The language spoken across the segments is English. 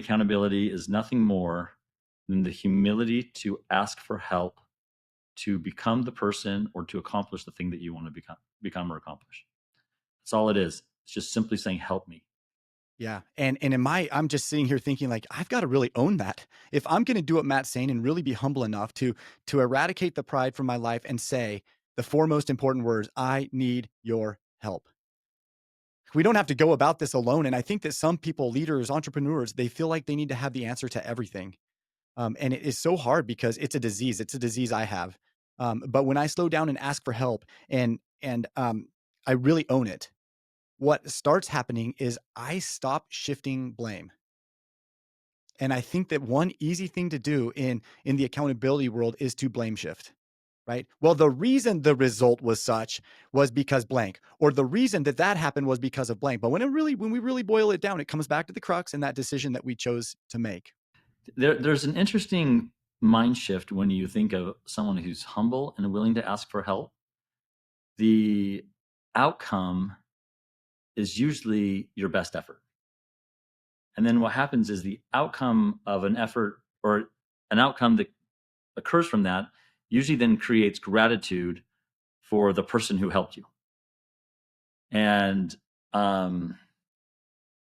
accountability is nothing more than the humility to ask for help to become the person or to accomplish the thing that you want to become or accomplish. That's all it is. It's just simply saying, help me. Yeah. And I'm just sitting here thinking like I've got to really own that. If I'm going to do what Matt's saying and really be humble enough to eradicate the pride from my life and say the four most important words, I need your help. We don't have to go about this alone. And I think that some people, leaders, entrepreneurs, they feel like they need to have the answer to everything. And it is so hard because it's a disease. It's a disease I have. But when I slow down and ask for help and I really own it, what starts happening is I stop shifting blame. And I think that one easy thing to do in the accountability world is to blame shift, right? Well, the reason the result was such was because blank, or the reason that that happened was because of blank. But when we really boil it down, it comes back to the crux and that decision that we chose to make. There's an interesting mind shift when you think of someone who's humble and willing to ask for help. The outcome is usually your best effort. And then what happens is the outcome of an effort or an outcome that occurs from that usually then creates gratitude for the person who helped you. And um,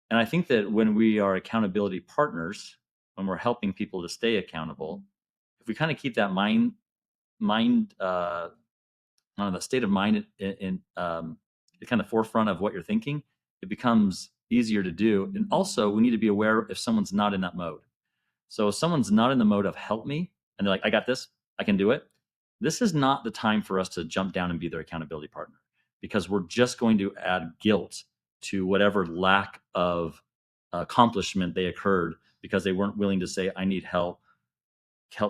and I think that when we are accountability partners, when we're helping people to stay accountable, if we kind of keep that mind I don't know, the state of mind in the kind of forefront of what you're thinking, it becomes easier to do. And also, we need to be aware if someone's not in that mode. So if someone's not in the mode of help me, and they're like, I got this, I can do it. This is not the time for us to jump down and be their accountability partner because we're just going to add guilt to whatever lack of accomplishment they occurred because they weren't willing to say, I need help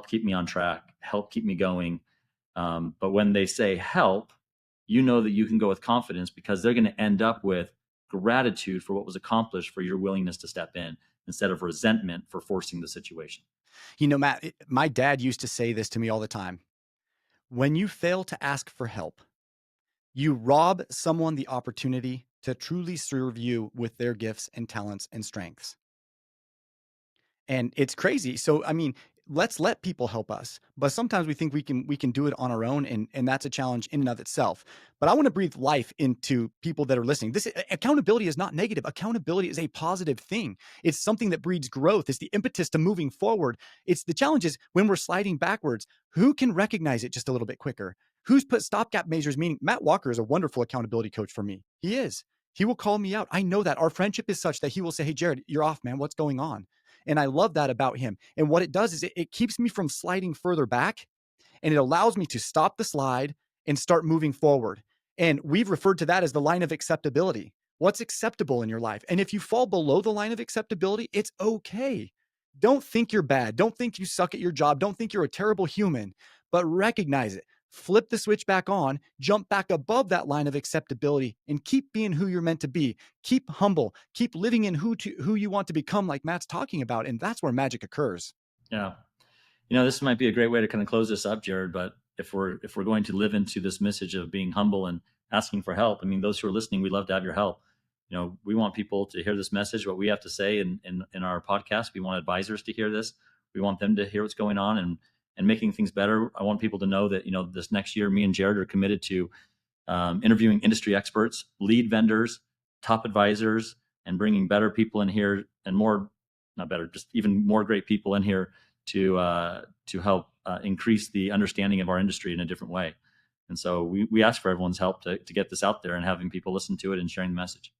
keep me on track, help keep me going. But when they say help, you know that you can go with confidence because they're going to end up with gratitude for what was accomplished for your willingness to step in instead of resentment for forcing the situation. Matt, my dad used to say this to me all the time. When you fail to ask for help, you rob someone the opportunity to truly serve you with their gifts and talents and strengths. And it's crazy. So, I mean, let's let people help us. But sometimes we think we can do it on our own, and that's a challenge in and of itself. But I want to breathe life into people that are listening. This accountability is not negative. Accountability is a positive thing. It's something that breeds growth. It's the impetus to moving forward. It's the challenge is when we're sliding backwards, who can recognize it just a little bit quicker? Who's put stopgap measures, meaning Matt Walker is a wonderful accountability coach for me. He is. He will call me out. I know that our friendship is such that he will say, hey, Jared, you're off, man. What's going on? And I love that about him. And what it does is it keeps me from sliding further back and it allows me to stop the slide and start moving forward. And we've referred to that as the line of acceptability. What's acceptable in your life? And if you fall below the line of acceptability, it's okay. Don't think you're bad. Don't think you suck at your job. Don't think you're a terrible human, but recognize it. Flip the switch back on, jump back above that line of acceptability, and keep being who you're meant to be. Keep humble. Keep living in who you want to become, like Matt's talking about. And that's where magic occurs. Yeah. This might be a great way to kind of close this up, Jared. But if we're going to live into this message of being humble and asking for help, I mean, those who are listening, we'd love to have your help. We want people to hear this message, what we have to say in our podcast. We want advisors to hear this. We want them to hear what's going on and making things better. I want people to know that, this next year, me and Jared are committed to interviewing industry experts, lead vendors, top advisors, and bringing better people in here and more, not better, just even more great people in here to help increase the understanding of our industry in a different way. And so we ask for everyone's help to get this out there and having people listen to it and sharing the message.